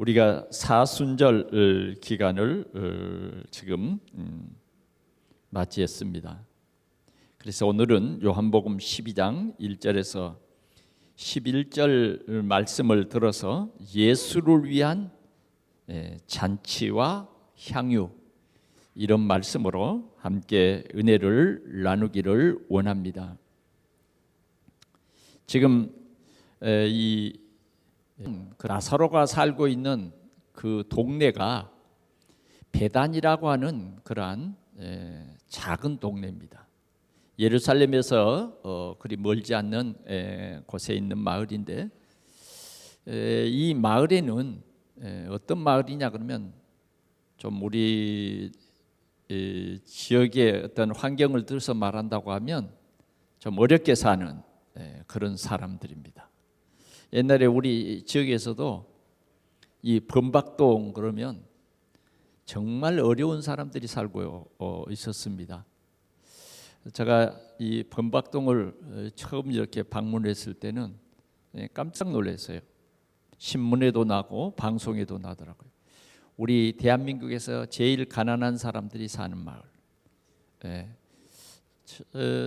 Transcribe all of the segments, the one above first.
우리가 사순절 기간을 지금 맞이했습니다. 그래서 오늘은 요한복음 12장 1절에서 11절 말씀을 들어서 예수를 위한 잔치와 향유, 이런 말씀으로 함께 은혜를 나누기를 원합니다. 지금 이 나사로가 살고 있는 그 동네가 베단이라고 하는 그러한 작은 동네입니다. 예루살렘에서 그리 멀지 않는 곳에 있는 마을인데, 이 마을에는 어떤 마을이냐 그러면 좀 우리 지역의 어떤 환경을 들어서 말한다고 하면 좀 어렵게 사는 그런 사람들입니다. 옛날에 우리 지역에서도 이 범박동 그러면 정말 어려운 사람들이 살고 있었습니다. 제가 이 범박동을 처음 이렇게 방문했을 때는 깜짝 놀랐어요. 신문에도 나고 방송에도 나더라고요. 우리 대한민국에서 제일 가난한 사람들이 사는 마을.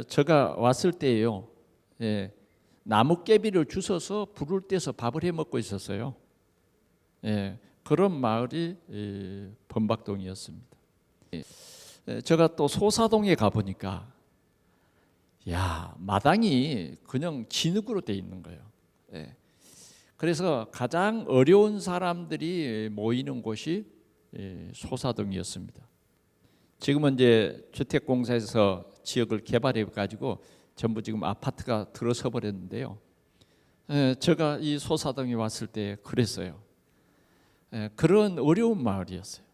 제가 왔을 때요, 나뭇개비를 주워서 불을 떼서 밥을 해 먹고 있었어요. 그런 마을이 범박동이었습니다. 제가 또 소사동에 가보니까 마당이 그냥 진흙으로 돼 있는 거예요. 그래서 가장 어려운 사람들이 모이는 곳이 소사동이었습니다. 지금은 이제 주택공사에서 지역을 개발해 가지고 전부 지금 아파트가 들어서 버렸는데요. 제가 이 소사동에 왔을 때 그랬어요. 그런 어려운 마을이었어요.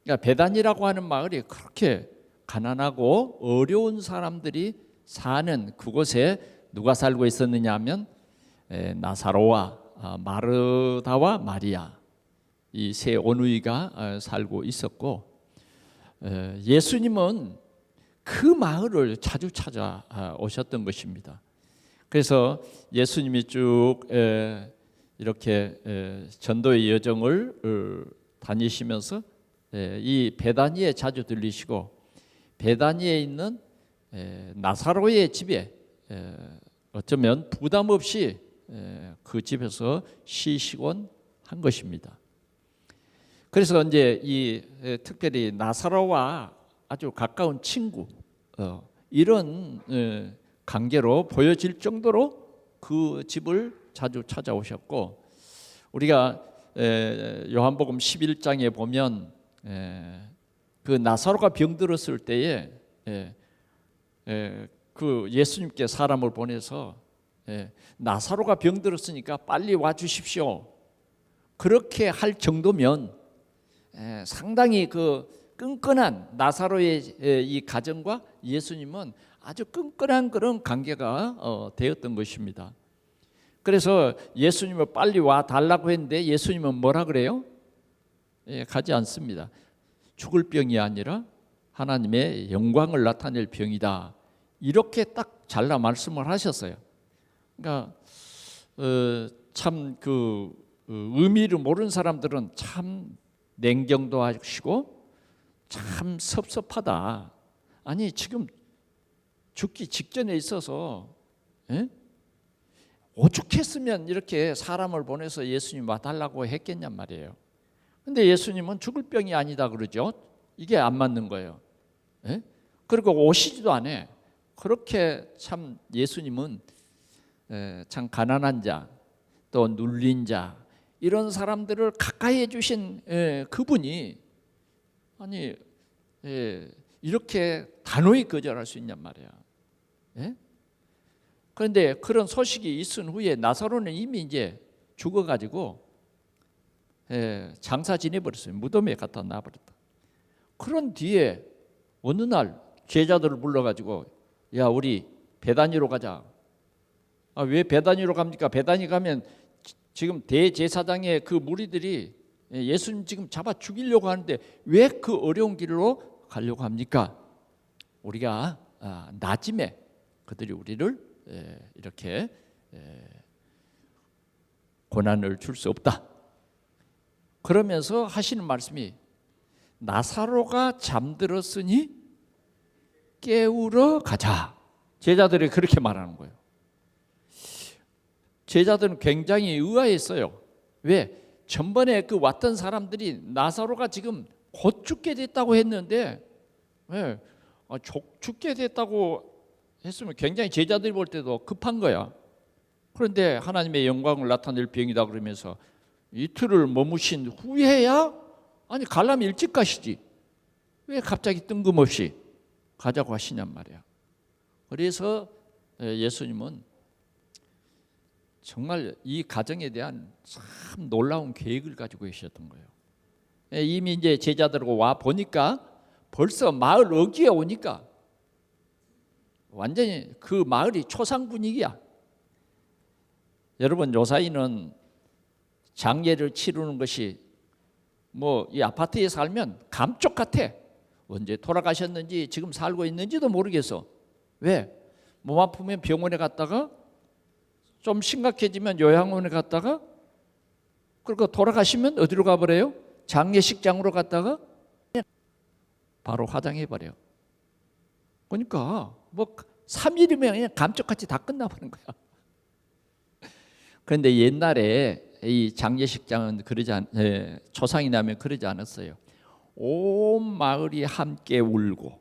그러니까 베단이라고 하는 마을이 그렇게 가난하고 어려운 사람들이 사는 그곳에 누가 살고 있었느냐 하면 나사로와 마르다와 마리아, 이 세 어누이가 살고 있었고, 예수님은 그 마을을 자주 찾아오셨던 것입니다. 그래서 예수님이 쭉 이렇게 전도의 여정을 다니시면서 이 베다니에 자주 들리시고, 베다니에 있는 나사로의 집에 어쩌면 부담 없이 그 집에서 쉬시곤 한 것입니다. 그래서 이제 이 특별히 나사로와 아주 가까운 친구, 이런 관계로 보여질 정도로 그 집을 자주 찾아오셨고, 우리가 요한복음 11장에 보면 그 나사로가 병들었을 때에 그 예수님께 사람을 보내서 나사로가 병들었으니까 빨리 와 주십시오, 그렇게 할 정도면 상당히 그 끈끈한 나사로의 이 가정과 예수님은 아주 끈끈한 그런 관계가 되었던 것입니다. 그래서 예수님을 빨리 와 달라고 했는데 예수님은 뭐라 그래요? 가지 않습니다. 죽을 병이 아니라 하나님의 영광을 나타낼 병이다, 이렇게 딱 잘라 말씀을 하셨어요. 그러니까 참 그 의미를 모르는 사람들은 참 냉정도 하시고 참 섭섭하다. 아니 지금 죽기 직전에 있어서 오죽했으면 이렇게 사람을 보내서 예수님 와달라고 했겠냔 말이에요. 근데 예수님은 죽을 병이 아니다 그러죠. 이게 안 맞는 거예요. 그리고 오시지도 않아요. 그렇게 참 예수님은 참 가난한 자, 또 눌린 자, 이런 사람들을 가까이 해주신 그분이 아니 이렇게 단호히 거절할 수 있냔 말이야. 그런데 그런 소식이 있은 후에 나사로는 이미 이제 죽어가지고 장사 지내버렸어요. 무덤에 갖다 놔버렸다. 그런 뒤에 어느 날 제자들을 불러가지고 야, 우리 베다니로 가자. 왜 베다니로 갑니까? 베다니 가면 지금 대제사장의 그 무리들이 예수님 지금 잡아 죽이려고 하는데 왜 그 어려운 길로 가려고 합니까? 우리가 나짐에 그들이 우리를 이렇게 고난을 줄 수 없다. 그러면서 하시는 말씀이 나사로가 잠들었으니 깨우러 가자. 제자들이 그렇게 말하는 거예요. 제자들은 굉장히 의아했어요. 왜? 전번에 그 왔던 사람들이 나사로가 지금 곧 죽게 됐다고 했는데, 왜? 죽게 됐다고 했으면 굉장히 제자들이 볼 때도 급한 거야. 그런데 하나님의 영광을 나타낼 병이다 그러면서 이틀을 머무신 후에야, 아니 가려면 일찍 가시지 왜 갑자기 뜬금없이 가자고 하시냔 말이야. 그래서 예수님은 정말 이 가정에 대한 참 놀라운 계획을 가지고 계셨던 거예요. 이미 이제 제자들하고 와 보니까 벌써 마을 어귀에 오니까 완전히 그 마을이 초상 분위기야. 여러분, 요사이는 장례를 치르는 것이 뭐 이 아파트에 살면 감쪽 같아. 언제 돌아가셨는지 지금 살고 있는지도 모르겠어. 왜? 몸 아프면 병원에 갔다가 좀 심각해지면 요양원에 갔다가, 그리고 돌아가시면 어디로 가버려요? 장례식장으로 갔다가 바로 화장해버려. 그러니까 뭐 3일이면 그냥 감쪽같이 다 끝나버린 거야. 그런데 옛날에 이 장례식장은 초상이 나면 그러지 않았어요. 온 마을이 함께 울고,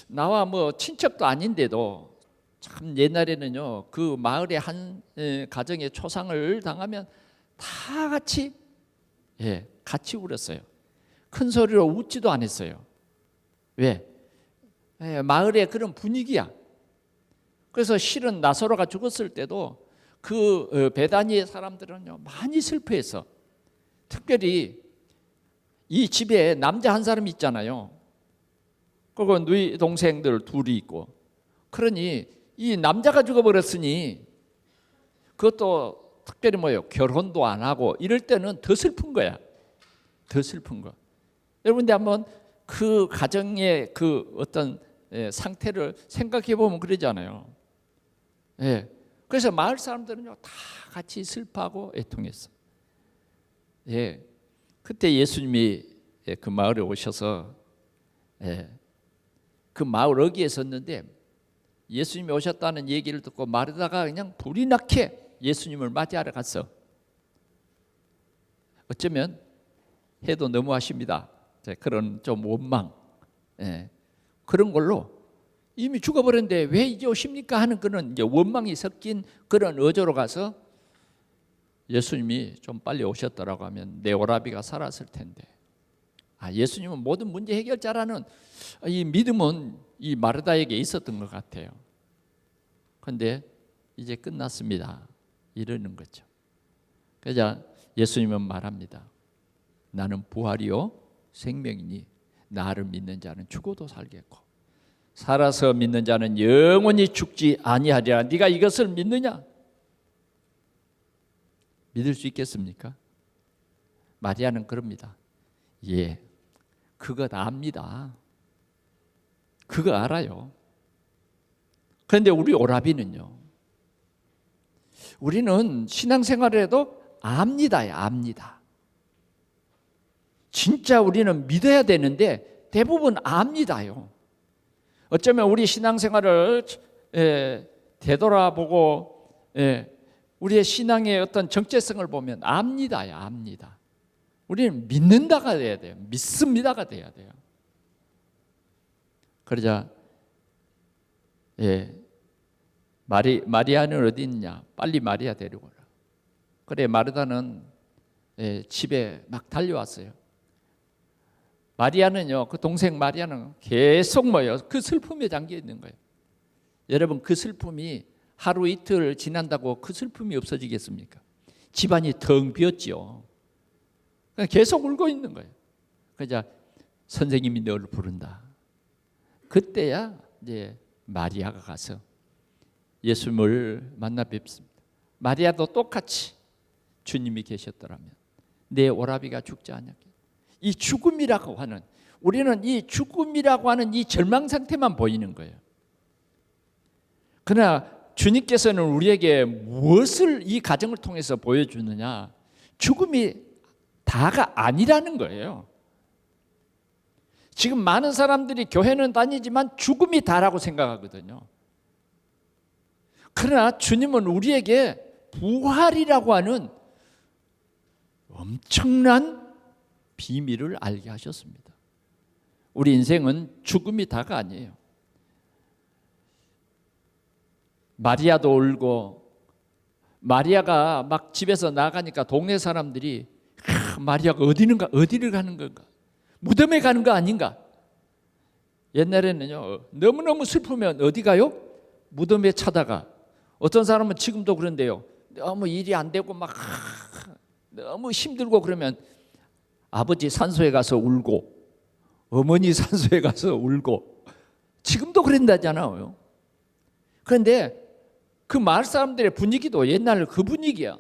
나와 뭐 친척도 아닌데도 참 옛날에는요, 그 마을의 한 가정의 초상을 당하면 다 같이 같이 울었어요. 큰 소리로 웃지도 않았어요. 왜? 마을의 그런 분위기야. 그래서 실은 나사로가 죽었을 때도 그 베다니의 사람들은요 많이 슬퍼했어. 특별히 이 집에 남자 한 사람이 있잖아요. 그리고 누이 동생들 둘이 있고, 그러니 이 남자가 죽어버렸으니 그것도 특별히 뭐예요? 결혼도 안 하고 이럴 때는 더 슬픈 거야. 더 슬픈 거. 여러분들 한번 그 가정의 그 어떤 상태를 생각해 보면 그러잖아요. 그래서 마을 사람들은요 다 같이 슬퍼하고 애통했어. 그때 예수님이 그 마을에 오셔서 그 마을 어귀에 섰는데, 예수님이 오셨다는 얘기를 듣고 마르다가 그냥 불이 나게 예수님을 맞이하러 갔어. 어쩌면 해도 너무하십니다. 그런 좀 원망, 그런 걸로 이미 죽어버렸는데 왜 이제 오십니까 하는 그런 이제 원망이 섞인 그런 어조로 가서, 예수님이 좀 빨리 오셨더라고 하면 내 오라비가 살았을 텐데. 예수님은 모든 문제 해결자라는 이 믿음은 이 마르다에게 있었던 것 같아요. 그런데 이제 끝났습니다 이러는 거죠. 그래서 예수님은 말합니다. 나는 부활이요 생명이니 나를 믿는 자는 죽어도 살겠고 살아서 믿는 자는 영원히 죽지 아니하리라. 네가 이것을 믿느냐? 믿을 수 있겠습니까? 마리아는 그럽니다. 그것 압니다. 그거 알아요. 그런데 우리 오라비는요, 우리는 신앙생활을 해도 압니다. 진짜 우리는 믿어야 되는데 대부분 압니다요. 어쩌면 우리 신앙생활을 되돌아보고 우리의 신앙의 어떤 정체성을 보면 압니다. 우리는 믿는다가 돼야 돼요. 믿습니다가 돼야 돼요. 그러자 마리아는 어디 있냐? 빨리 마리아 데리고 오라. 그래, 마르다는 집에 막 달려왔어요. 마리아는요, 그 동생 마리아는 계속 그 슬픔에 잠겨 있는 거예요. 여러분, 그 슬픔이 하루 이틀 지난다고 그 슬픔이 없어지겠습니까? 집안이 텅 비었지요. 계속 울고 있는 거예요. 그러자 선생님이 너를 부른다. 그때야 이제 마리아가 가서 예수님을 만나 뵙습니다. 마리아도 똑같이 주님이 계셨더라면 내 오라비가 죽지 않았겠냐. 이 죽음이라고 하는, 우리는 이 죽음이라고 하는 이 절망 상태만 보이는 거예요. 그러나 주님께서는 우리에게 무엇을 이 가정을 통해서 보여주느냐? 죽음이 다가 아니라는 거예요. 지금 많은 사람들이 교회는 다니지만 죽음이 다라고 생각하거든요. 그러나 주님은 우리에게 부활이라고 하는 엄청난 비밀을 알게 하셨습니다. 우리 인생은 죽음이 다가 아니에요. 마리아도 울고, 마리아가 막 집에서 나가니까 동네 사람들이 마리아가 어디를 가는 건가? 무덤에 가는 거 아닌가? 옛날에는요, 너무너무 슬프면 어디 가요? 무덤에 찾아가. 어떤 사람은 지금도 그런데요, 너무 일이 안 되고 막 너무 힘들고 그러면 아버지 산소에 가서 울고, 어머니 산소에 가서 울고, 지금도 그런다잖아요. 그런데 그 마을 사람들의 분위기도 옛날 그 분위기야.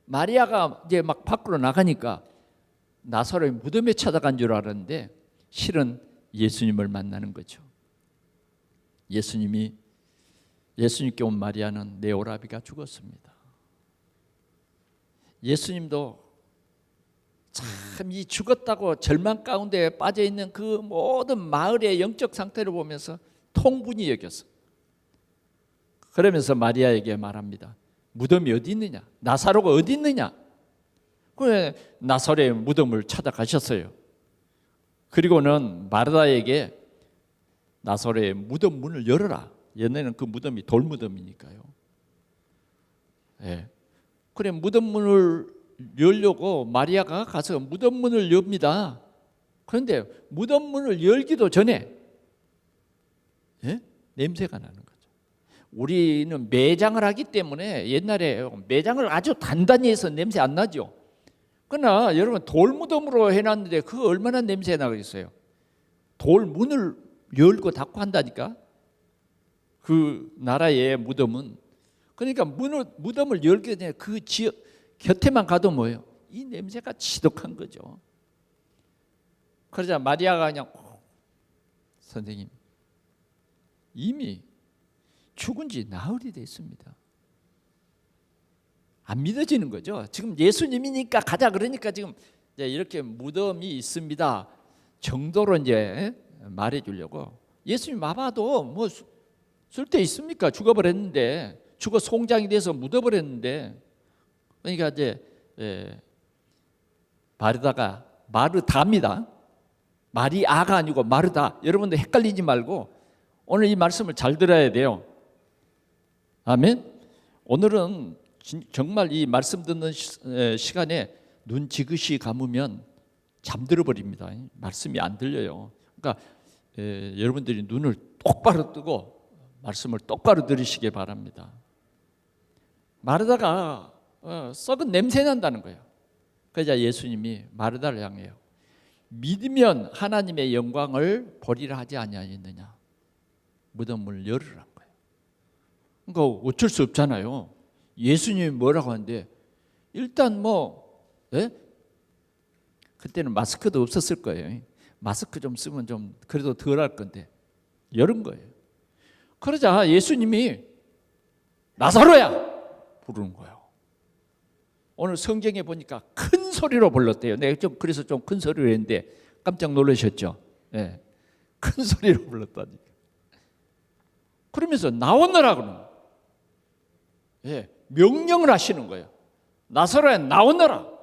마리아가 이제 막 밖으로 나가니까 나사로의 무덤에 찾아간 줄 알았는데 실은 예수님을 만나는 거죠. 예수님께 온 마리아는 내 오라비가 죽었습니다. 예수님도 참 이 죽었다고 절망 가운데 빠져 있는 그 모든 마을의 영적 상태를 보면서 통분히 여겼어. 그러면서 마리아에게 말합니다. 무덤이 어디 있느냐? 나사로가 어디 있느냐? 그래 나사로의 무덤을 찾아가셨어요. 그리고는 마르다에게 나사로의 무덤 문을 열어라. 옛날에는 그 무덤이 돌무덤이니까요. 예. 그래 무덤 문을 열려고 마리아가 가서 무덤 문을 엽니다. 그런데 무덤 문을 열기도 전에 냄새가 나는 거죠. 우리는 매장을 하기 때문에 옛날에 매장을 아주 단단히 해서 냄새 안 나죠. 그러나 여러분 돌무덤으로 해놨는데 그거 얼마나 냄새 나겠어요. 돌문을 열고 닫고 한다니까. 그 나라의 무덤은. 그러니까 무덤을 열기 전에 그 지역 곁에만 가도 뭐예요? 이 냄새가 지독한 거죠. 그러자 마리아가 그냥 선생님 이미 죽은 지 나흘이 됐습니다. 안 믿어지는 거죠. 지금 예수님이니까 가자 그러니까 지금 이렇게 무덤이 있습니다 정도로 이제 말해 주려고. 예수님 와봐도 뭐 쓸데 있습니까? 죽어버렸는데, 죽어 송장이 돼서 묻어버렸는데. 그러니까 이제 마르다입니다. 마리아가 아니고 마르다. 여러분들 헷갈리지 말고 오늘 이 말씀을 잘 들어야 돼요. 아멘. 오늘은 정말 이 말씀 듣는 시간에 눈 지그시 감으면 잠들어 버립니다. 말씀이 안 들려요. 그러니까 여러분들이 눈을 똑바로 뜨고 말씀을 똑바로 들으시기 바랍니다. 마르다가 썩은 냄새 난다는 거예요. 그러자 예수님이 마르다를 향해요. 믿으면 하나님의 영광을 보리라 하지 아니하였느냐. 무덤을 열으란 거예요. 그러니까 어쩔 수 없잖아요. 예수님이 뭐라고 하는데 일단 그때는 마스크도 없었을 거예요. 마스크 좀 쓰면 좀 그래도 덜 할 건데 열은 거예요. 그러자 예수님이 나사로야 부르는 거예요. 오늘 성경에 보니까 큰 소리로 불렀대요. 내가 그래서 좀 큰 소리로 했는데 깜짝 놀라셨죠? 네. 큰 소리로 불렀다니까. 그러면서 나오너라 그러는 거예요. 네. 명령을 하시는 거예요. 나사로야 나오너라.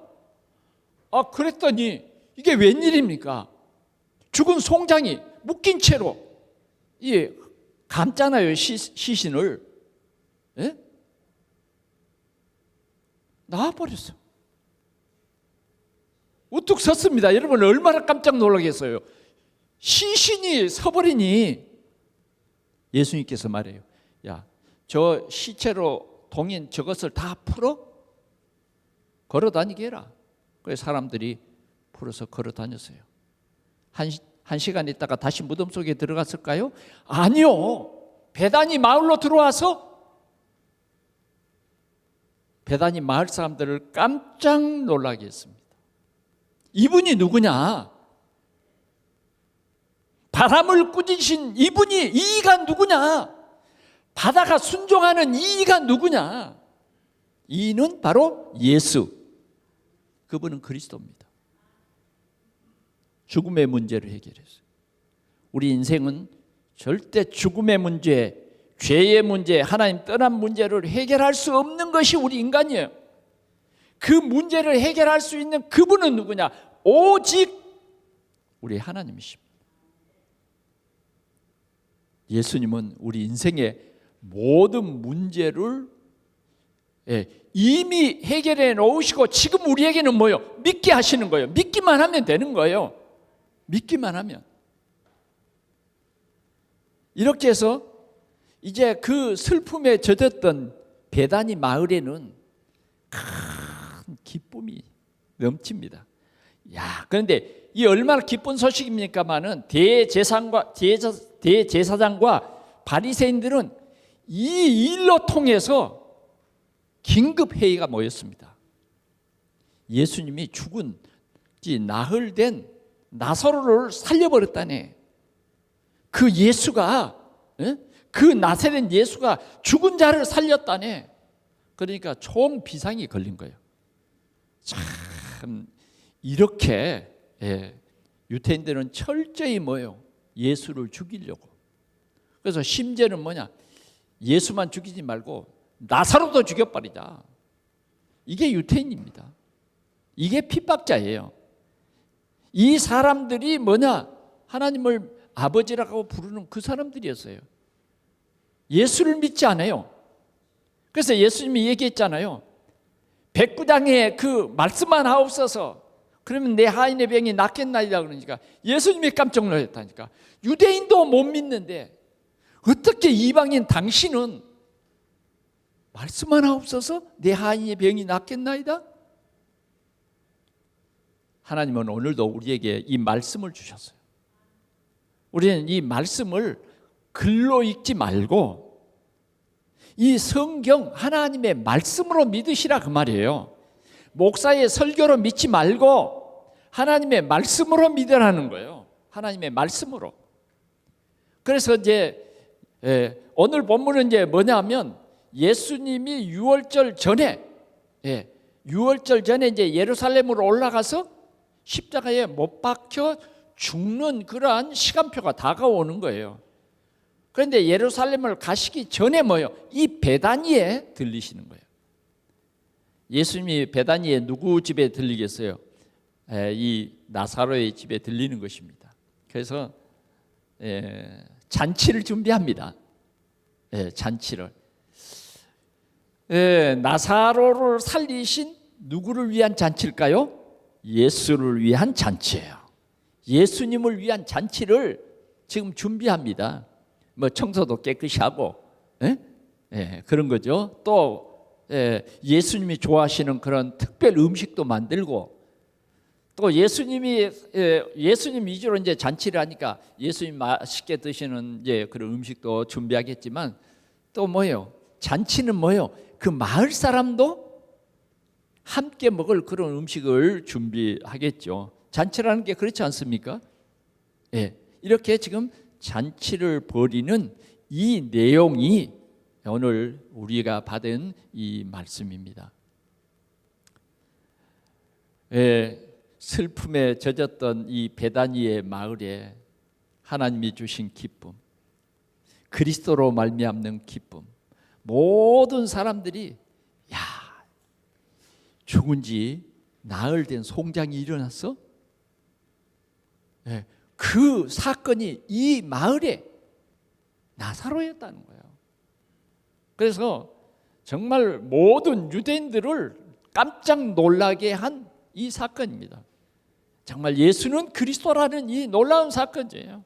그랬더니 이게 웬일입니까? 죽은 송장이 묶인 채로 감잖아요. 시신을. 네? 나와버렸어. 우뚝 섰습니다. 여러분 얼마나 깜짝 놀라겠어요. 시신이 서버리니 예수님께서 말해요. 야, 저 시체로 동인 저것을 다 풀어 걸어 다니게 해라. 그래서 사람들이 풀어서 걸어 다녔어요. 한 시간 있다가 다시 무덤 속에 들어갔을까요? 아니요. 베다니 마을로 들어와서 베다니 마을 사람들을 깜짝 놀라게 했습니다. 이분이 누구냐? 바람을 꾸짖으신 이분이 이가 누구냐? 바다가 순종하는 이가 누구냐? 이는 바로 예수. 그분은 그리스도입니다. 죽음의 문제를 해결했어요. 우리 인생은 절대 죽음의 문제, 죄의 문제, 하나님 떠난 문제를 해결할 수 없는 것이 우리 인간이에요. 그 문제를 해결할 수 있는 그분은 누구냐? 오직 우리 하나님이십니다. 예수님은 우리 인생의 모든 문제를 이미 해결해 놓으시고 지금 우리에게는 뭐요? 믿게 하시는 거예요. 믿기만 하면 되는 거예요. 믿기만 하면. 이렇게 해서 이제 그 슬픔에 젖었던 베다니 마을에는 큰 기쁨이 넘칩니다. 야, 그런데 이 얼마나 기쁜 소식입니까마는 대제사장과 바리새인들은 이 일로 통해서 긴급 회의가 모였습니다. 예수님이 죽은 나흘된 나사로를 살려버렸다네. 그 예수가, 그 나사렛 예수가 죽은 자를 살렸다네. 그러니까 총 비상이 걸린 거예요. 참 이렇게 유대인들은 철저히 뭐예요? 예수를 죽이려고. 그래서 심지어는 뭐냐? 예수만 죽이지 말고 나사로도 죽여버리자. 이게 유대인입니다. 이게 핍박자예요. 이 사람들이 뭐냐? 하나님을 아버지라고 부르는 그 사람들이었어요. 예수를 믿지 않아요. 그래서 예수님이 얘기했잖아요. 백부장의 그 말씀만 하옵소서. 그러면 내 하인의 병이 낫겠나이다 그러니까 예수님이 깜짝 놀랐다니까. 유대인도 못 믿는데 어떻게 이방인 당신은 말씀만 하옵소서 내 하인의 병이 낫겠나이다? 하나님은 오늘도 우리에게 이 말씀을 주셨어요. 우리는 이 말씀을 글로 읽지 말고 이 성경 하나님의 말씀으로 믿으시라 그 말이에요. 목사의 설교로 믿지 말고 하나님의 말씀으로 믿으라는 거예요. 하나님의 말씀으로. 그래서 이제 오늘 본문은 이제 뭐냐면 예수님이 유월절 전에 이제 예루살렘으로 올라가서 십자가에 못 박혀 죽는 그러한 시간표가 다가오는 거예요. 그런데 예루살렘을 가시기 전에 뭐예요? 이 베다니에 들리시는 거예요. 예수님이 베다니에 누구 집에 들리겠어요? 이 나사로의 집에 들리는 것입니다. 그래서 잔치를 준비합니다. 잔치를. 나사로를 살리신 누구를 위한 잔치일까요? 예수를 위한 잔치예요. 예수님을 위한 잔치를 지금 준비합니다. 뭐 청소도 깨끗이 하고 그런 거죠. 또 예수님이 좋아하시는 그런 특별 음식도 만들고 또 예수님 위주로 이제 잔치를 하니까 예수님 맛있게 드시는 이제 그런 음식도 준비하겠지만 또 뭐예요? 잔치는 뭐예요? 그 마을 사람도 함께 먹을 그런 음식을 준비하겠죠. 잔치라는 게 그렇지 않습니까? 이렇게 지금 잔치를 벌이는 이 내용이 오늘 우리가 받은 이 말씀입니다. 슬픔에 젖었던 이 베다니의 마을에 하나님이 주신 기쁨, 그리스도로 말미암는 기쁨, 모든 사람들이 야, 죽은 지 나흘 된 송장이 일어났어? 그 사건이 이 마을에 나사로였다는 거예요. 그래서 정말 모든 유대인들을 깜짝 놀라게 한 이 사건입니다. 정말 예수는 그리스도라는 이 놀라운 사건이에요.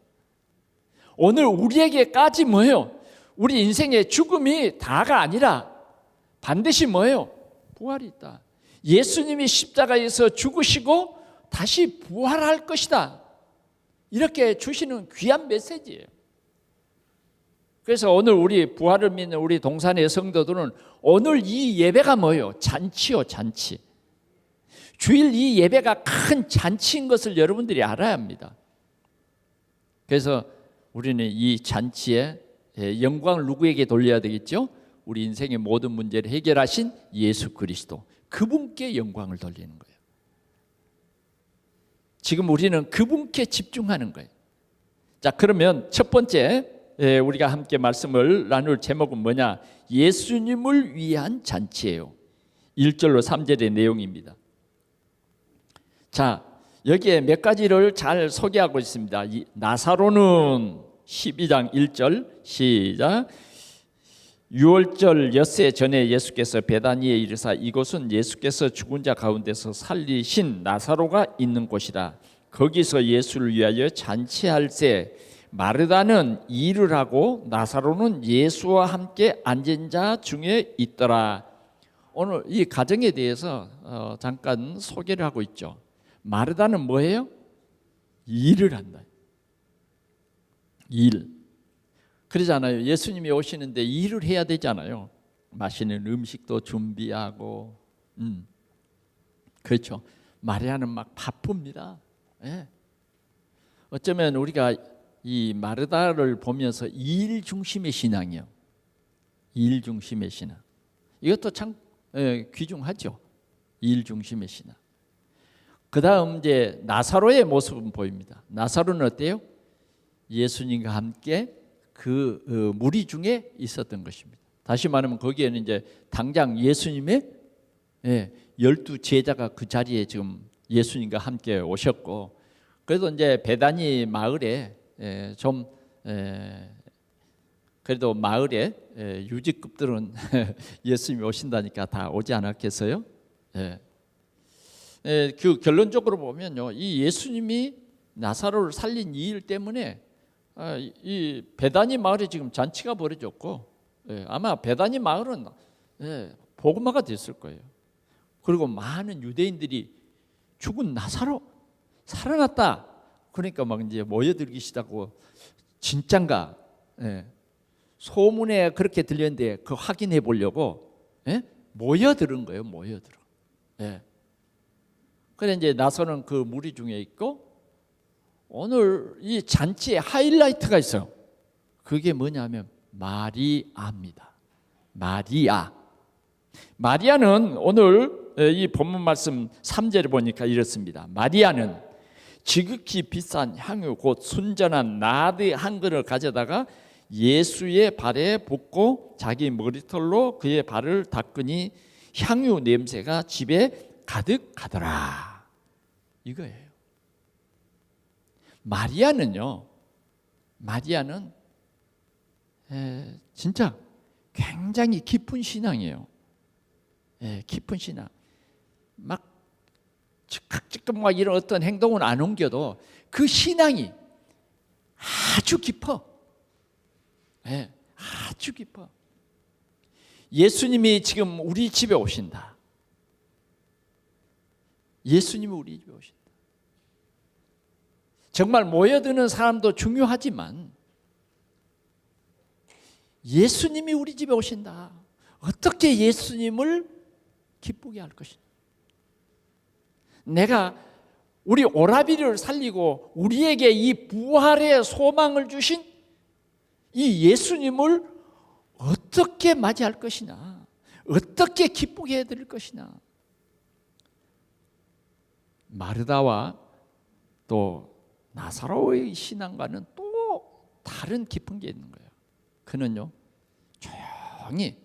오늘 우리에게까지 뭐예요? 우리 인생의 죽음이 다가 아니라 반드시 뭐예요? 부활이 있다. 예수님이 십자가에서 죽으시고 다시 부활할 것이다. 이렇게 주시는 귀한 메시지예요. 그래서 오늘 우리 부활을 믿는 우리 동산의 성도들은 오늘 이 예배가 뭐예요? 잔치요, 잔치. 주일 이 예배가 큰 잔치인 것을 여러분들이 알아야 합니다. 그래서 우리는 이 잔치에 영광을 누구에게 돌려야 되겠죠? 우리 인생의 모든 문제를 해결하신 예수 그리스도, 그분께 영광을 돌리는 거예요. 지금 우리는 그분께 집중하는 거예요. 자, 그러면 첫 번째 우리가 함께 말씀을 나눌 제목은 뭐냐? 예수님을 위한 잔치예요. 1절로 3절의 내용입니다. 자, 여기에 몇 가지를 잘 소개하고 있습니다. 나사로는 12장 1절 시작. 유월절 엿새 전에 예수께서 베다니에 이르사 이곳은 예수께서 죽은 자 가운데서 살리신 나사로가 있는 곳이라. 거기서 예수를 위하여 잔치할세 마르다는 일을 하고 나사로는 예수와 함께 앉은 자 중에 있더라. 오늘 이 가정에 대해서 잠깐 소개를 하고 있죠. 마르다는 뭐예요? 일을 한다. 일. 그러잖아요. 예수님이 오시는데 일을 해야 되잖아요. 맛있는 음식도 준비하고, 그렇죠. 마리아는 막 바쁩니다. 예. 어쩌면 우리가 이 마르다를 보면서 일 중심의 신앙이요. 일 중심의 신앙. 이것도 참 귀중하죠. 일 중심의 신앙. 그 다음 이제 나사로의 모습은 보입니다. 나사로는 어때요? 예수님과 함께 그 무리 중에 있었던 것입니다. 다시 말하면 거기에는 이제 당장 예수님의 12 제자가 그 자리에 지금 예수님과 함께 오셨고, 그래도 이제 베다니 마을에 좀 그래도 마을에 유지급들은 예수님이 오신다니까 다 오지 않았겠어요? 그 결론적으로 보면요, 이 예수님이 나사로를 살린 이 일 때문에 이 베다니 마을에 지금 잔치가 벌어졌고, 아마 베다니 마을은 복음화가 됐을 거예요. 그리고 많은 유대인들이 죽은 나사로 살아났다. 그러니까 막 이제 모여들기 시작하고, 진짠가? 소문에 그렇게 들렸는데 그 확인해 보려고 모여들은 거예요. 모여들어. 그래 이제 나서는 그 무리 중에 있고, 오늘 이 잔치에 하이라이트가 있어요. 그게 뭐냐면 마리아입니다. 마리아. 마리아는 오늘 이 본문 말씀 3절을 보니까 이렇습니다. 마리아는 지극히 비싼 향유 곧 순전한 나드 한 그릇을 가져다가 예수의 발에 붓고 자기 머리털로 그의 발을 닦으니 향유 냄새가 집에 가득하더라. 이거예요. 마리아는 진짜 굉장히 깊은 신앙이에요. 깊은 신앙. 막 즉각 막 이런 어떤 행동은 안 옮겨도 그 신앙이 아주 깊어. 아주 깊어. 예수님이 지금 우리 집에 오신다. 예수님이 우리 집에 오신다. 정말 모여드는 사람도 중요하지만 예수님이 우리 집에 오신다. 어떻게 예수님을 기쁘게 할 것이냐. 내가 우리 오라비를 살리고 우리에게 이 부활의 소망을 주신 이 예수님을 어떻게 맞이할 것이냐, 어떻게 기쁘게 해드릴 것이냐. 마르다와 또 나사로의 신앙과는 또 다른 깊은 게 있는 거예요. 그는요, 조용히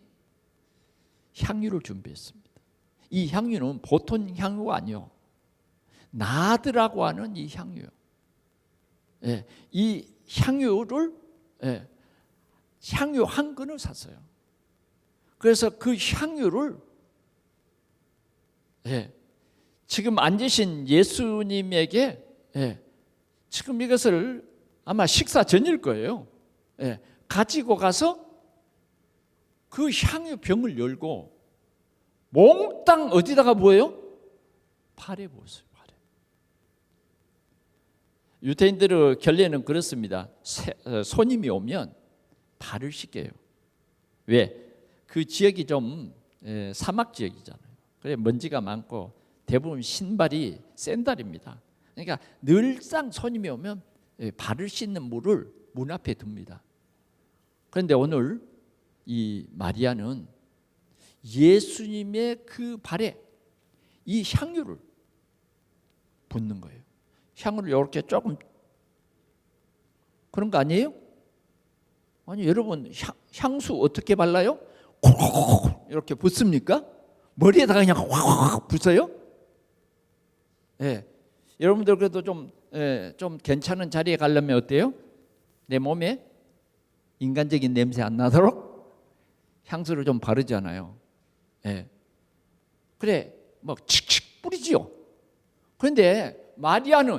향유를 준비했습니다. 이 향유는 보통 향유가 아니요, 나드라고 하는 이 향유요. 이 향유를 향유 한 근을 샀어요. 그래서 그 향유를 지금 앉으신 예수님에게 지금 이것을 아마 식사 전일 거예요. 가지고 가서 그 향유 병을 열고 몽땅 어디다가 부어요? 발에 부었어요. 발에. 유대인들의 결례는 그렇습니다. 손님이 오면 발을 씻겨요. 왜? 그 지역이 좀 사막 지역이잖아요. 그래 먼지가 많고 대부분 신발이 샌들입니다. 그러니까 늘상 손님이 오면 발을 씻는 물을 문 앞에 둡니다. 그런데 오늘 이 마리아는 예수님의 그 발에 이 향유를 붓는 거예요. 향을 이렇게 조금 그런 거 아니에요? 아니 여러분 향수 어떻게 발라요? 이렇게 붓습니까? 머리에다가 그냥 확 붓어요? 예. 여러분들 그래도 좀 괜찮은 자리에 가려면 어때요? 내 몸에 인간적인 냄새 안 나도록 향수를 좀 바르잖아요. 예. 그래, 뭐 칙칙 뿌리지요. 그런데 마리아는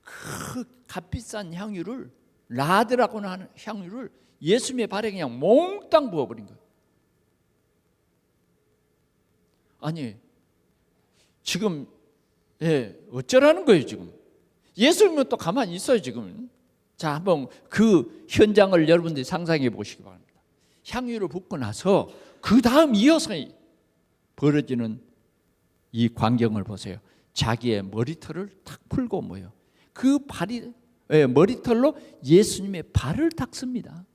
그 값비싼 향유를 라드라고 하는 향유를 예수님의 발에 그냥 몽땅 부어버린 거예요. 아니 지금 어쩌라는 거예요 지금. 예수님은 또 가만히 있어요 지금. 자, 한번 그 현장을 여러분들이 상상해 보시기 바랍니다. 향유를 붓고 나서 그 다음 이어서 벌어지는 이 광경을 보세요. 자기의 머리털을 탁 풀고 뭐요? 그 머리털로 예수님의 발을 닦습니다.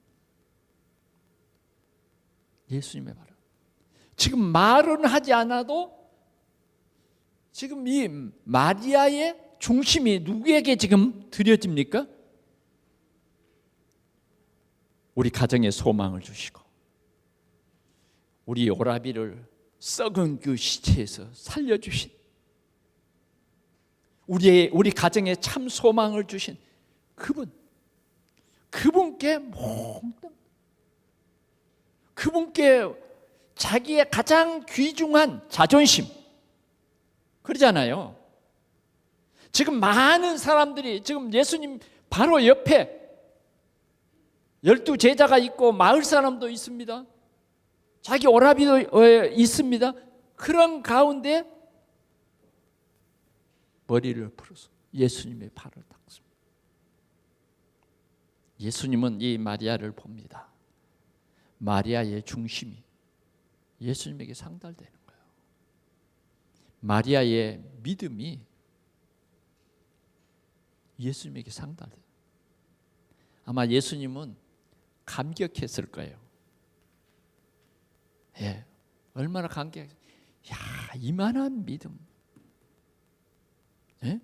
예수님의 발을. 지금 말은 하지 않아도 지금 이 마리아의 중심이 누구에게 지금 드려집니까? 우리 가정에 소망을 주시고 우리 오라비를 썩은 그 시체에서 살려주신 우리 가정에 참 소망을 주신 그분께 몽땅 그분께 자기의 가장 귀중한 자존심 그러잖아요. 지금 많은 사람들이 지금 예수님 바로 옆에 12 제자가 있고 마을 사람도 있습니다. 자기 오라비도 있습니다. 그런 가운데 머리를 풀어서 예수님의 발을 닦습니다. 예수님은 이 마리아를 봅니다. 마리아의 중심이 예수님에게 상달되는 거예요. 마리아의 믿음이 예수님에게 상달돼요. 아마 예수님은 감격했을 거예요. 예, 얼마나 감격했어요. 야, 이만한 믿음. 예?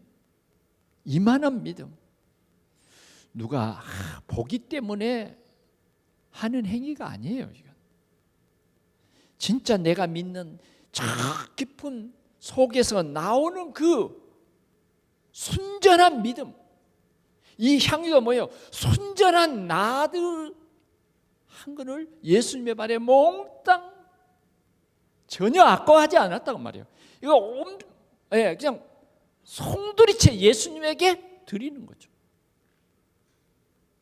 이만한 믿음. 누가 보기 때문에 하는 행위가 아니에요. 이건. 진짜 내가 믿는 저 깊은 속에서 나오는 그 순전한 믿음. 이 향유가 뭐예요? 순전한 나드 한 건을 예수님의 발에 몽땅 전혀 아까워하지 않았다고 말이에요. 이거 그냥 송두리째 예수님에게 드리는 거죠.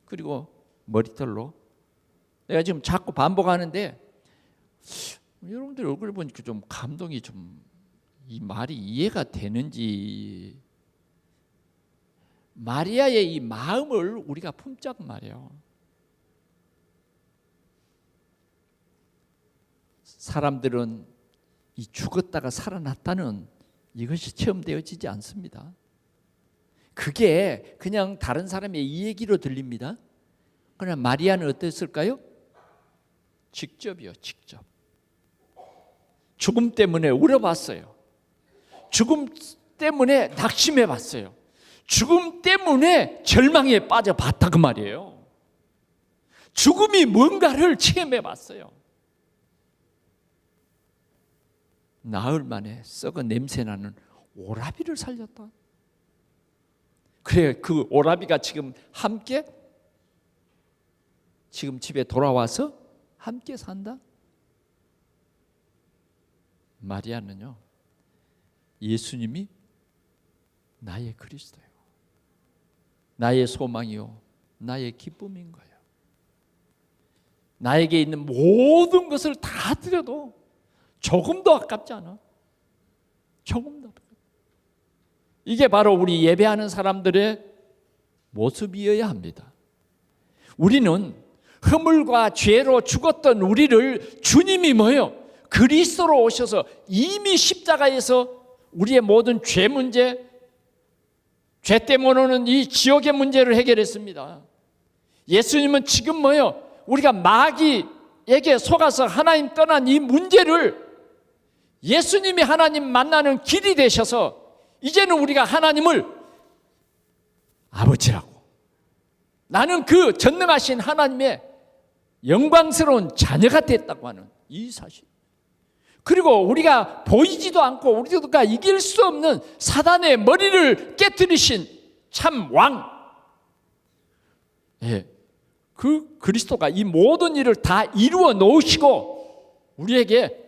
그리고 머리털로 내가 지금 자꾸 반복하는데 여러분들 얼굴 보니까 좀 감동이 좀 이 말이 이해가 되는지 마리아의 이 마음을 우리가 품자고 말이에요. 사람들은 이 죽었다가 살아났다는 이것이 체험되어지지 않습니다. 그게 그냥 다른 사람의 이야기로 들립니다. 그러나 마리아는 어땠을까요? 직접이요, 직접. 죽음 때문에 울어봤어요. 죽음 때문에 낙심해봤어요. 죽음 때문에 절망에 빠져봤다 그 말이에요. 죽음이 뭔가를 체험해봤어요. 나흘 만에 썩은 냄새나는 오라비를 살렸다. 그래, 그 오라비가 지금 함께 지금 집에 돌아와서 함께 산다. 마리아는요, 예수님이 나의 그리스도예요. 나의 소망이요, 나의 기쁨인 거예요. 나에게 있는 모든 것을 다 드려도 조금도 아깝지 않아. 조금도 아깝지. 이게 바로 우리 예배하는 사람들의 모습이어야 합니다. 우리는 허물과 죄로 죽었던 우리를 주님이 뭐예요? 그리스도로 오셔서 이미 십자가에서 우리의 모든 죄 문제, 죄 때문에 오는 이 지옥의 문제를 해결했습니다. 예수님은 지금 뭐예요? 우리가 마귀에게 속아서 하나님 떠난 이 문제를 예수님이 하나님 만나는 길이 되셔서 이제는 우리가 하나님을 아버지라고. 나는 그 전능하신 하나님의 영광스러운 자녀가 됐다고 하는 이 사실. 그리고 우리가 보이지도 않고 우리가 이길 수 없는 사단의 머리를 깨뜨리신 참 왕. 예, 그 그리스도가 이 모든 일을 다 이루어 놓으시고 우리에게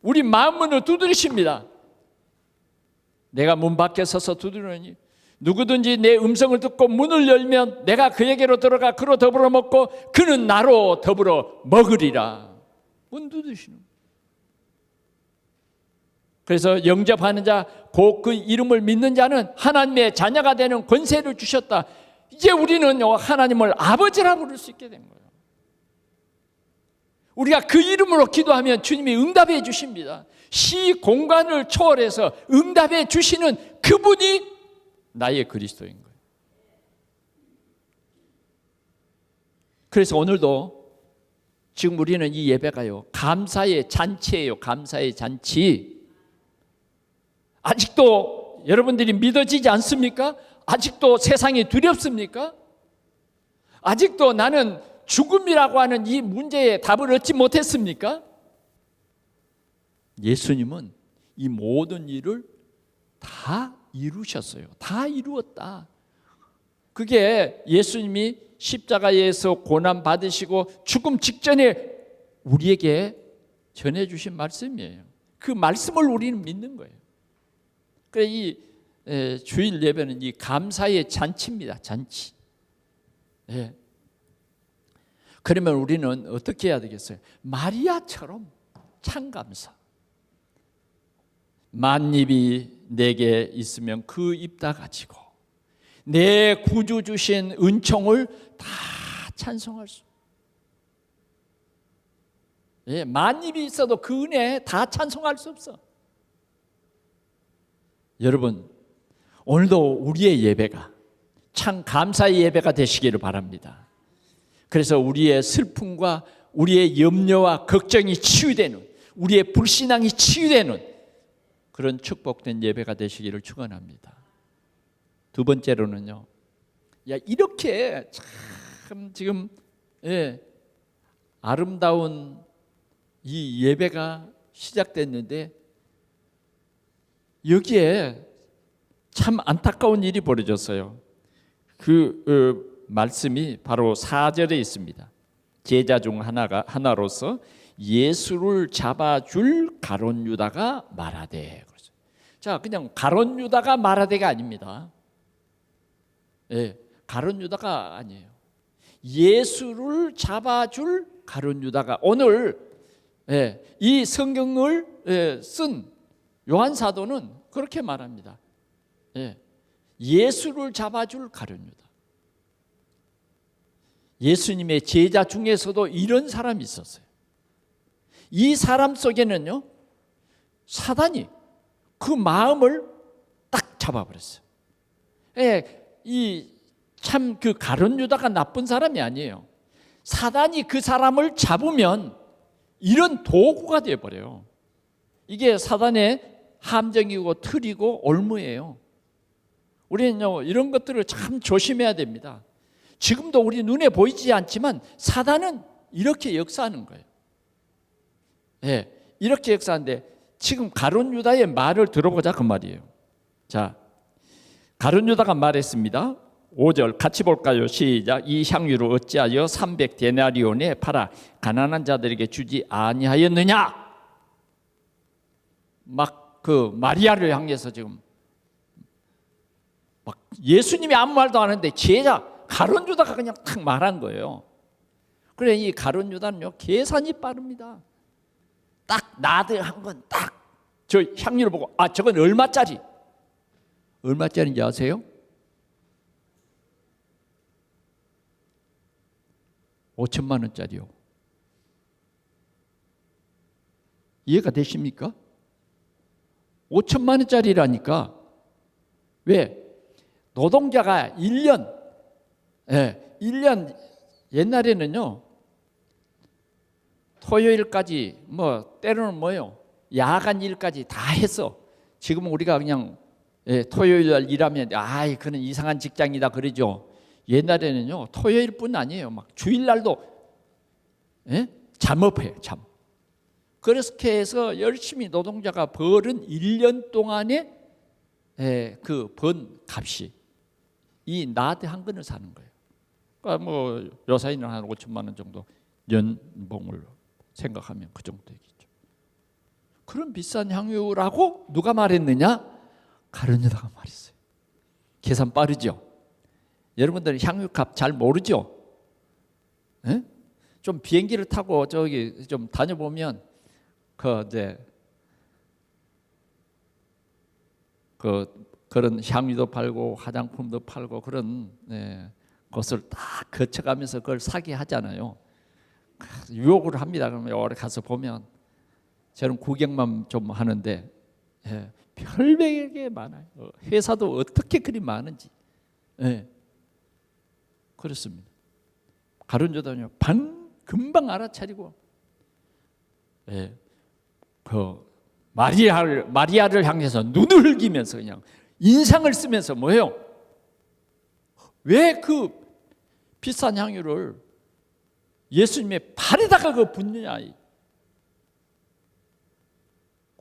우리 마음문을 두드리십니다. 내가 문 밖에 서서 두드리니 누구든지 내 음성을 듣고 문을 열면 내가 그에게로 들어가 그로 더불어 먹고 그는 나로 더불어 먹으리라. 문 두드리시는 거예요. 그래서 영접하는 자, 곧 그 이름을 믿는 자는 하나님의 자녀가 되는 권세를 주셨다. 이제 우리는 하나님을 아버지라 부를 수 있게 된 거예요. 우리가 그 이름으로 기도하면 주님이 응답해 주십니다. 시 공간을 초월해서 응답해 주시는 그분이 나의 그리스도인 거예요. 그래서 오늘도 지금 우리는 이 예배가요, 감사의 잔치예요. 감사의 잔치. 아직도 여러분들이 믿어지지 않습니까? 아직도 세상이 두렵습니까? 아직도 나는 죽음이라고 하는 이 문제에 답을 얻지 못했습니까? 예수님은 이 모든 일을 다 이루셨어요. 다 이루었다. 그게 예수님이 십자가에서 고난 받으시고 죽음 직전에 우리에게 전해주신 말씀이에요. 그 말씀을 우리는 믿는 거예요. 그래 이 주일 예배는 이 감사의 잔치입니다. 잔치. 예. 그러면 우리는 어떻게 해야 되겠어요? 마리아처럼 참감사. 만입이 내게 있으면 그 입 다 가지고 내 구주 주신 은총을 다 찬송할 수. 예, 만입이 있어도 그 은혜 다 찬송할 수 없어. 여러분, 오늘도 우리의 예배가 참 감사의 예배가 되시기를 바랍니다. 그래서 우리의 슬픔과 우리의 염려와 걱정이 치유되는, 우리의 불신앙이 치유되는 그런 축복된 예배가 되시기를 축원합니다. 두 번째로는요, 이렇게 참 지금 아름다운 이 예배가 시작됐는데 여기에 참 안타까운 일이 벌어졌어요. 그 말씀이 바로 4절에 있습니다. 제자 중 하나로서 예수를 잡아줄 가룟 유다가 말하되. 자, 그냥 가룟 유다가 말하되가 아닙니다. 예, 가룟 유다가 아니에요. 예수를 잡아줄 가룟 유다가. 오늘 이 성경을 쓴 요한 사도는 그렇게 말합니다. 예수를 잡아줄 가룟 유다. 예수님의 제자 중에서도 이런 사람이 있었어요. 이 사람 속에는요, 사단이 그 마음을 딱 잡아버렸어요. 이 참 그 가룟 유다가 나쁜 사람이 아니에요. 사단이 그 사람을 잡으면 이런 도구가 되어버려요. 이게 사단의 함정이고 틀이고 올무예요. 우리는요, 이런 것들을 참 조심해야 됩니다. 지금도 우리 눈에 보이지 않지만 사단은 이렇게 역사하는 거예요. 이렇게 역사하는데 지금 가룟 유다의 말을 들어보자 그 말이에요. 자, 가룟 유다가 말했습니다. 5절 같이 볼까요? 시작. 이 향유를 어찌하여 300데나리온에 팔아 가난한 자들에게 주지 아니하였느냐? 막 그 마리아를 향해서 지금 막 예수님이 아무 말도 안 하는데 제자 가룟 유다가 그냥 탁 말한 거예요. 그래 이 가룟 유다는요, 계산이 빠릅니다. 딱 나들 한 건 딱 저 향유를 보고 저건 얼마짜리? 얼마짜리인지 아세요? 5천만 원짜리요. 이해가 되십니까? 5천만 원짜리라니까. 왜? 노동자가 1년 옛날에는요, 토요일까지 때로는 야간 일까지 다 해서 지금은 우리가 그냥 예, 토요일 날 일하면 아이 그는 이상한 직장이다 그러죠. 옛날에는요 토요일뿐 아니에요. 막 주일날도 예? 잠업해요. 잠. 그렇게 해서 열심히 노동자가 벌은 1년 동안에 그 번 값이 이 나한테 한 근을 사는 거예요. 그러니까 뭐 요사이는 한 5천만 원 정도 연봉을 생각하면 그 정도 되겠죠. 그런 비싼 향유라고 누가 말했느냐? 가룟 유다가 말했어요. 계산 빠르죠. 여러분들 향유값 잘 모르죠? 에? 좀 비행기를 타고 저기 좀 다녀보면 그런 향유도 팔고 화장품도 팔고 그런 것을 다 거쳐가면서 그걸 사게 하잖아요. 유혹을 합니다. 그러면 오래 가서 보면 저는 구경만 좀 하는데 별백에 많아요. 회사도 어떻게 그리 많은지. 그렇습니다. 가룟 유다는요 금방 알아차리고 그 마리아를 향해서 눈을 흘기면서 그냥 인상을 쓰면서 뭐예요? 왜 그 비싼 향유를 예수님의 발에다가 그 붓느냐?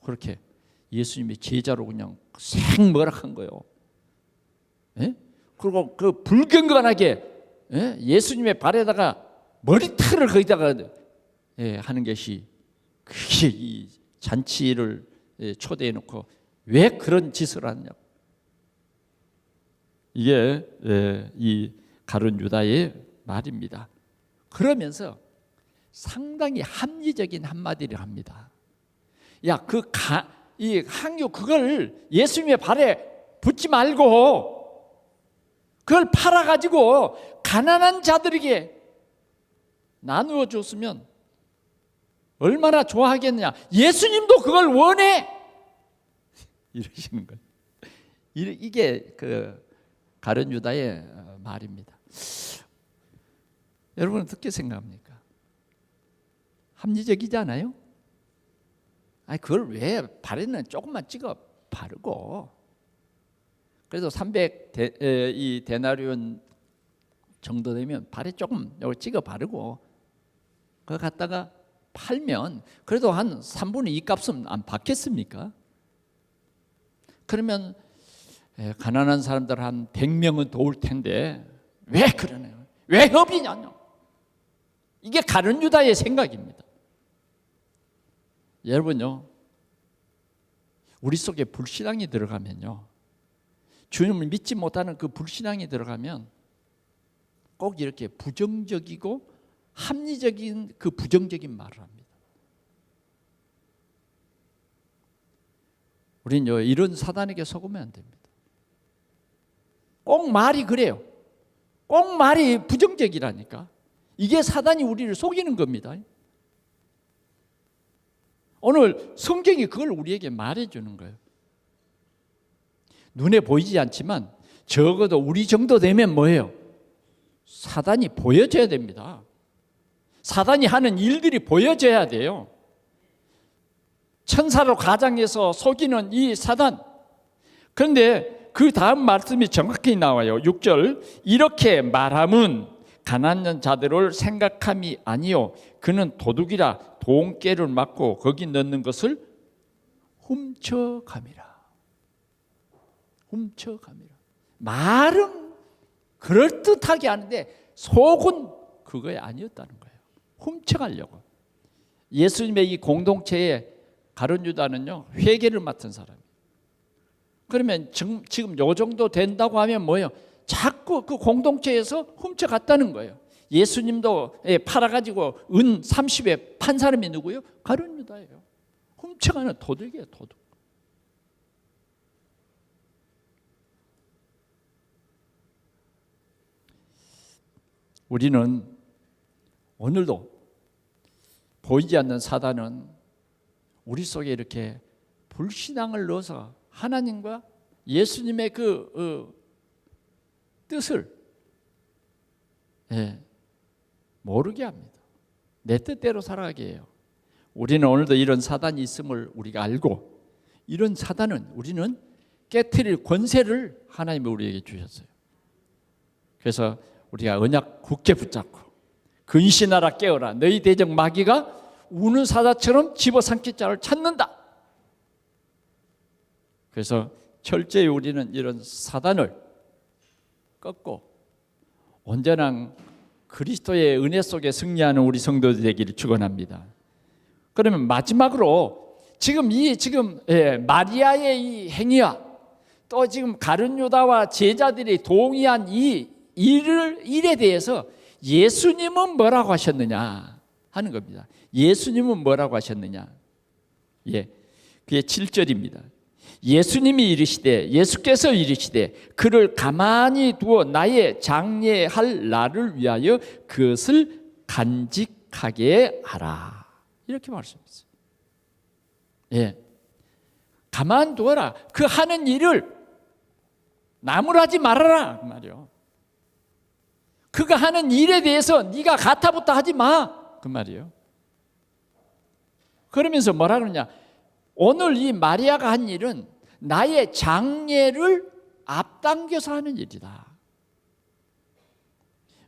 그렇게 예수님의 제자로 그냥 생머락한 거예요. 그리고 그 불경건하게 예수님의 발에다가 머리털을 거기다가 하는 것이 그게 이 잔치를 초대해 놓고 왜 그런 짓을 하느냐고. 이게 이 가룟 유다의 말입니다. 그러면서 상당히 합리적인 한마디를 합니다. 야, 이 향유 그걸 예수님의 발에 붓지 말고 그걸 팔아가지고 가난한 자들에게 나누어 줬으면 얼마나 좋아하겠느냐. 예수님도 그걸 원해. 이러시는 거예요. 이게 그 가룟 유다의 말입니다. 여러분은 어떻게 생각합니까? 합리적이지 않아요? 아니 그걸 왜 발에는 조금만 찍어 바르고 그래도 300 이 데나리온 정도 되면 발에 조금 이걸 찍어 바르고 그거 갖다가 팔면 그래도 한 3분의 2 값은 안 받겠습니까? 그러면 가난한 사람들 한 100명은 도울 텐데 왜 그러네요? 왜 협의냐뇨? 이게 가룟 유다의 생각입니다. 여러분요, 우리 속에 불신앙이 들어가면요, 주님을 믿지 못하는 그 불신앙이 들어가면 꼭 이렇게 부정적이고 합리적인 그 부정적인 말을 합니다. 우리는 이런 사단에게 속으면 안 됩니다. 꼭 말이 그래요. 꼭 말이 부정적이라니까. 이게 사단이 우리를 속이는 겁니다. 오늘 성경이 그걸 우리에게 말해주는 거예요. 눈에 보이지 않지만 적어도 우리 정도 되면 뭐예요? 사단이 보여져야 됩니다. 사단이 하는 일들이 보여져야 돼요. 천사로 가장해서 속이는 이 사단. 그런데 그 다음 말씀이 정확히 나와요. 6절. 이렇게 말함은 가난한 자들을 생각함이 아니요 그는 도둑이라 돈깨를 맞고 거기 넣는 것을 훔쳐감이라. 훔쳐감이라. 말은 그럴듯하게 하는데 속은 그거에 아니었다는 거예요. 훔쳐가려고. 예수님의 이 공동체에 가룟 유다는요 회계를 맡은 사람이에요. 그러면 지금 요 정도 된다고 하면 뭐예요? 자꾸 그 공동체에서 훔쳐갔다는 거예요. 예수님도 팔아가지고 은 30에 판 사람이 누구예요? 가룟 유다예요. 훔쳐가는 도둑이에요. 도둑. 우리는 오늘도 보이지 않는 사단은 우리 속에 이렇게 불신앙을 넣어서 하나님과 예수님의 그 뜻을 모르게 합니다. 내 뜻대로 살아가게 해요. 우리는 오늘도 이런 사단이 있음을 우리가 알고 이런 사단은 우리는 깨트릴 권세를 하나님이 우리에게 주셨어요. 그래서 우리가 언약 굳게 붙잡고 근신하라 깨어라 너희 대적 마귀가 우는 사자처럼 집어삼킬 자를 찾는다. 그래서 철저히 우리는 이런 사단을 꺾고 언제나 그리스도의 은혜 속에 승리하는 우리 성도들 되기를 축원합니다. 그러면 마지막으로 지금 마리아의 이 행위와 또 지금 가룟 유다와 제자들이 동의한 이 일에 대해서 예수님은 뭐라고 하셨느냐 하는 겁니다. 예수님은 뭐라고 하셨느냐? 그게 7절입니다. 예수께서 이르시되 그를 가만히 두어 나의 장례할 날을 위하여 그것을 간직하게 하라. 이렇게 말씀했어요. 가만두어라. 그 하는 일을 나무라지 말아라 그 말이요. 그가 하는 일에 대해서 네가 가타부타 하지 마 그 말이에요. 그러면서 뭐라 그러냐? 오늘 이 마리아가 한 일은 나의 장례를 앞당겨서 하는 일이다.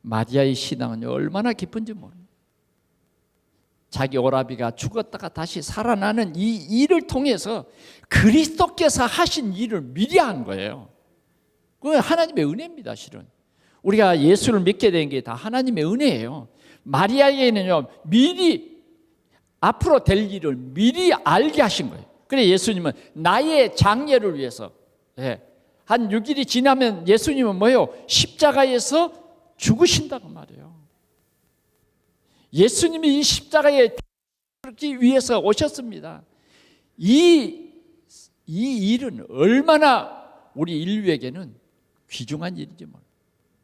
마리아의 신앙은 얼마나 깊은지 모릅니다. 자기 오라비가 죽었다가 다시 살아나는 이 일을 통해서 그리스도께서 하신 일을 미리 한 거예요. 그건 하나님의 은혜입니다. 실은 우리가 예수를 믿게 된 게 다 하나님의 은혜예요. 마리아에게는요 미리 앞으로 될 일을 미리 알게 하신 거예요. 그래 예수님은 나의 장례를 위해서 한 6일이 지나면 예수님은 뭐예요? 십자가에서 죽으신다고 말이에요. 예수님이 이 십자가에 죽기 위해서 오셨습니다. 이 일은 얼마나 우리 인류에게는 귀중한 일인지 몰라요.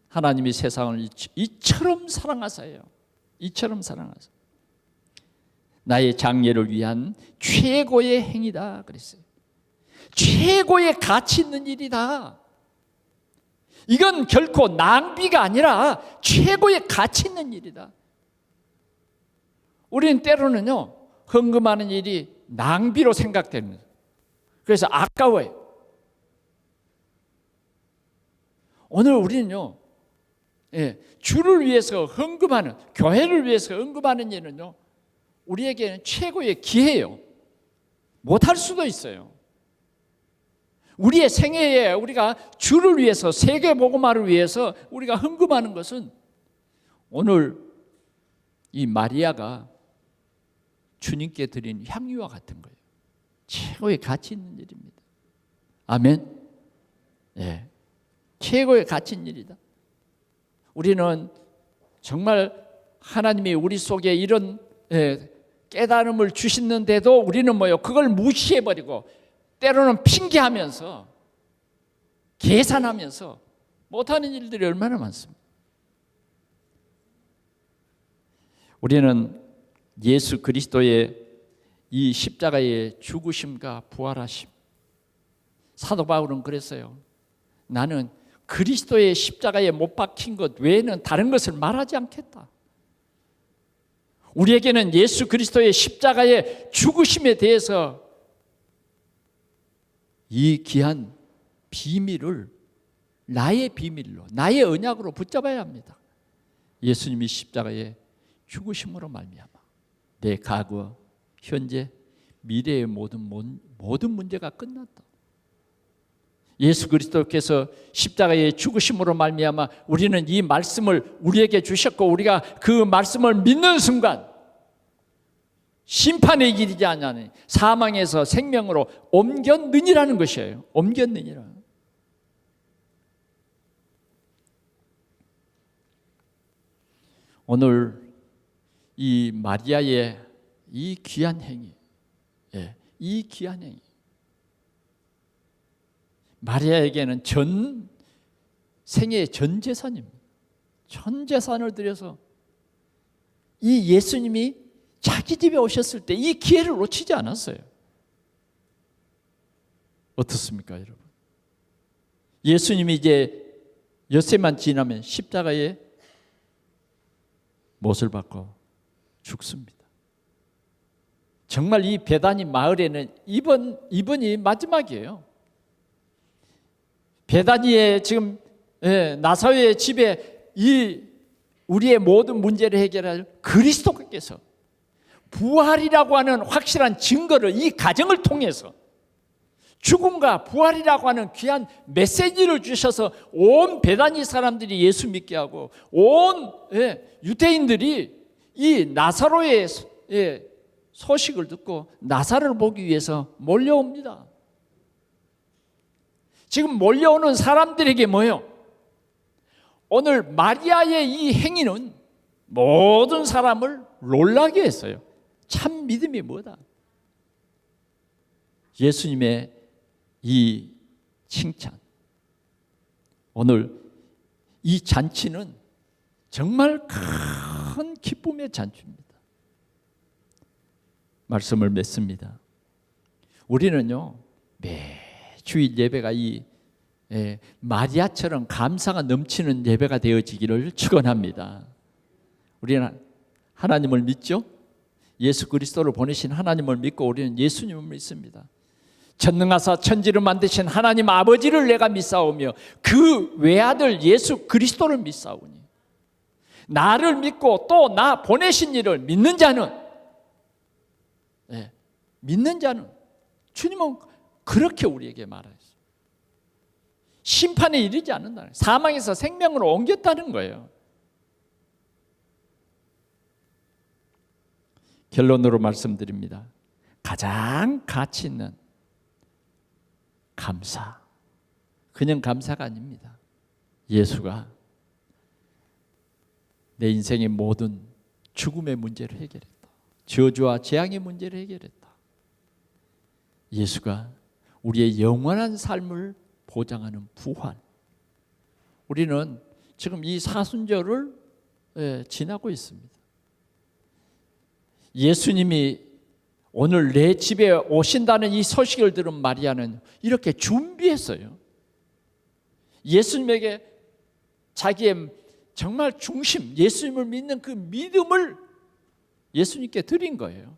하나님이 세상을 이처럼 사랑하사요. 이처럼 사랑하사. 나의 장례를 위한 최고의 행위다 그랬어요. 최고의 가치 있는 일이다. 이건 결코 낭비가 아니라 최고의 가치 있는 일이다. 우리는 때로는요 헌금하는 일이 낭비로 생각됩니다. 그래서 아까워요. 오늘 우리는요 주를 위해서 헌금하는, 교회를 위해서 헌금하는 일은요 우리에게는 최고의 기회예요. 못할 수도 있어요. 우리의 생애에 우리가 주를 위해서, 세계복음화를 위해서 우리가 헌금하는 것은 오늘 이 마리아가 주님께 드린 향유와 같은 거예요. 최고의 가치 있는 일입니다. 아멘. 최고의 가치 있는 일이다. 우리는 정말 하나님이 우리 속에 이런 깨달음을 주시는데도 우리는 그걸 무시해버리고 때로는 핑계하면서 계산하면서 못하는 일들이 얼마나 많습니다. 우리는 예수 그리스도의 이 십자가의 죽으심과 부활하심, 사도 바울은 그랬어요. 나는 그리스도의 십자가에 못 박힌 것 외에는 다른 것을 말하지 않겠다. 우리에게는 예수 그리스도의 십자가의 죽으심에 대해서 이 귀한 비밀을 나의 비밀로, 나의 언약으로 붙잡아야 합니다. 예수님이 십자가의 죽으심으로 말미암아 내 과거, 현재, 미래의 모든 문제가 끝났다. 예수 그리스도께서 십자가의 죽으심으로 말미암아 우리는 이 말씀을 우리에게 주셨고 우리가 그 말씀을 믿는 순간 심판에 이르지 아니하니 사망에서 생명으로 옮겼느니라는 것이에요. 옮겼느니라. 오늘 이 마리아의 이 귀한 행위, 이 귀한 행위, 마리아에게는 전 생애의 전 재산입니다. 전 재산을 들여서 이 예수님이 자기 집에 오셨을 때 이 기회를 놓치지 않았어요. 어떻습니까, 여러분? 예수님이 이제 엿새만 지나면 십자가에 못을 박고 죽습니다. 정말 이 베다니 마을에는 이번이 마지막이에요. 베다니의 지금 나사로의 집에 이 우리의 모든 문제를 해결할 그리스도께서 부활이라고 하는 확실한 증거를 이 가정을 통해서 죽음과 부활이라고 하는 귀한 메시지를 주셔서 온 베다니 사람들이 예수 믿게 하고 온 유대인들이 이 나사로의 소식을 듣고 나사로를 보기 위해서 몰려옵니다. 지금 몰려오는 사람들에게 뭐예요? 오늘 마리아의 이 행위는 모든 사람을 놀라게 했어요. 참 믿음이 뭐다? 예수님의 이 칭찬. 오늘 이 잔치는 정말 큰 기쁨의 잔치입니다. 말씀을 맺습니다. 우리는요, 매주일 예배가 이 마리아처럼 감사가 넘치는 예배가 되어지기를 축원합니다. 우리는 하나님을 믿죠? 예수 그리스도를 보내신 하나님을 믿고 우리는 예수님을 믿습니다. 전능하사 천지를 만드신 하나님 아버지를 내가 믿사오며 그 외아들 예수 그리스도를 믿사오니 나를 믿고 또 나 보내신 이를 믿는 자는 주님은 그렇게 우리에게 말하셨어요. 심판에 이르지 않는다는, 사망에서 생명으로 옮겼다는 거예요. 결론으로 말씀드립니다. 가장 가치 있는 감사, 그냥 감사가 아닙니다. 예수가 내 인생의 모든 죽음의 문제를 해결했다. 저주와 재앙의 문제를 해결했다. 예수가 우리의 영원한 삶을 보장하는 부활. 우리는 지금 이 사순절을 지나고 있습니다. 예수님이 오늘 내 집에 오신다는 이 소식을 들은 마리아는 이렇게 준비했어요. 예수님에게 자기의 정말 중심, 예수님을 믿는 그 믿음을 예수님께 드린 거예요.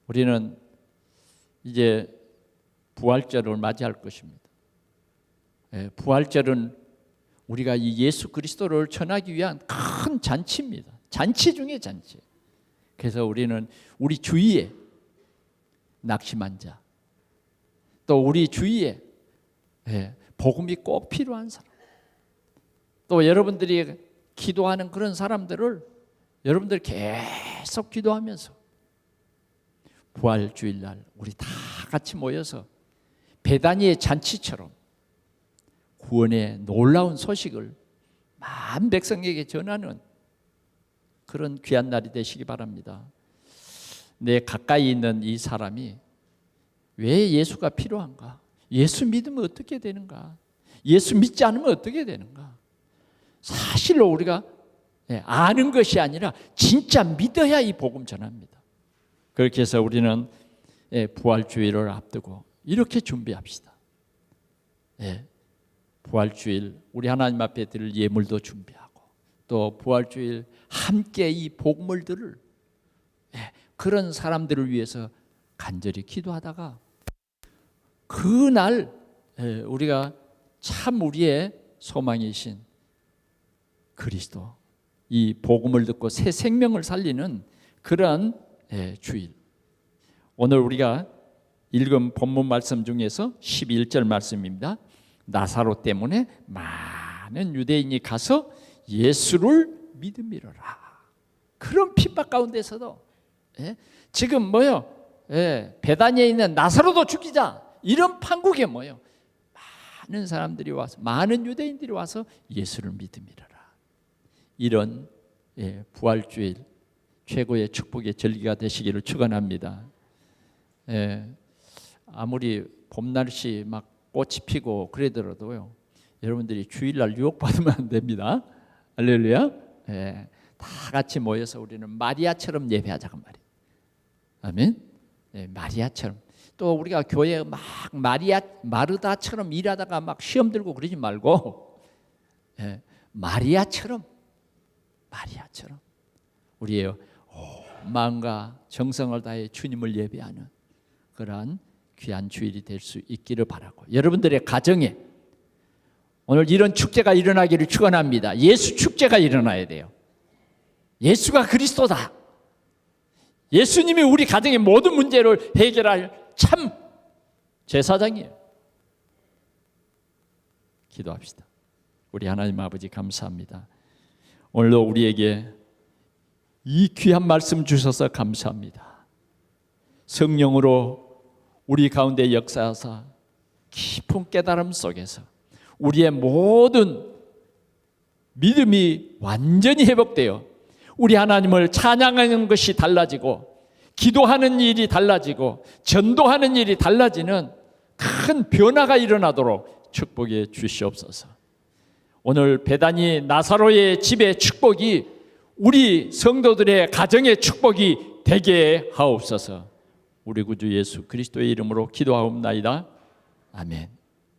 우리는 이제 부활절을 맞이할 것입니다. 부활절은 우리가 이 예수 그리스도를 전하기 위한 큰 잔치입니다. 잔치 중에 잔치. 그래서 우리는 우리 주위에 낙심한 자, 또 우리 주위에 복음이 꼭 필요한 사람, 또 여러분들이 기도하는 그런 사람들을 여러분들 계속 기도하면서 부활주일날 우리 다 같이 모여서 베다니의 잔치처럼 구원의 놀라운 소식을 많은 백성에게 전하는 그런 귀한 날이 되시기 바랍니다. 내 가까이 있는 이 사람이 왜 예수가 필요한가? 예수 믿으면 어떻게 되는가? 예수 믿지 않으면 어떻게 되는가? 사실로 우리가 아는 것이 아니라 진짜 믿어야 이 복음 전합니다. 그렇게 해서 우리는 부활주일을 앞두고 이렇게 준비합시다. 부활주일 우리 하나님 앞에 드릴 예물도 준비하고 또 부활주일 함께 이 복음을 들을 그런 사람들을 위해서 간절히 기도하다가 그날 우리가 참 우리의 소망이신 그리스도 이 복음을 듣고 새 생명을 살리는 그런 주일, 오늘 우리가 읽은 본문 말씀 중에서 11절 말씀입니다. 나사로 때문에 많은 유대인이 가서 예수를 믿음이로라. 그런 핍박 가운데서도 지금 뭐요? 베다니에 있는 나사로도 죽이자, 이런 판국에 뭐요? 많은 사람들이 와서, 많은 유대인들이 와서 예수를 믿음이로라. 이런 부활주일 최고의 축복의 절기가 되시기를 축원합니다. 아무리 봄 날씨 막 꽃이 피고 그러더라도요, 여러분들이 주일날 유혹받으면 안 됩니다. 할렐루야. 다 같이 모여서 우리는 마리아처럼 예배하자고 말이에요. 아멘. 마리아처럼. 또 우리가 교회에 막 마르다처럼 일하다가 막 시험 들고 그러지 말고 마리아처럼 우리의 마음과 정성을 다해 주님을 예배하는 그러한 귀한 주일이 될 수 있기를 바라고, 여러분들의 가정에 오늘 이런 축제가 일어나기를 축원합니다. 예수 축제가 일어나야 돼요. 예수가 그리스도다. 예수님이 우리 가정의 모든 문제를 해결할 참 제사장이에요. 기도합시다. 우리 하나님 아버지 감사합니다. 오늘도 우리에게 이 귀한 말씀 주셔서 감사합니다. 성령으로 우리 가운데 역사하사 깊은 깨달음 속에서 우리의 모든 믿음이 완전히 회복되어 우리 하나님을 찬양하는 것이 달라지고, 기도하는 일이 달라지고, 전도하는 일이 달라지는 큰 변화가 일어나도록 축복해 주시옵소서. 오늘 베다니 나사로의 집의 축복이 우리 성도들의 가정의 축복이 되게 하옵소서. 우리 구주 예수 그리스도의 이름으로 기도하옵나이다. 아멘.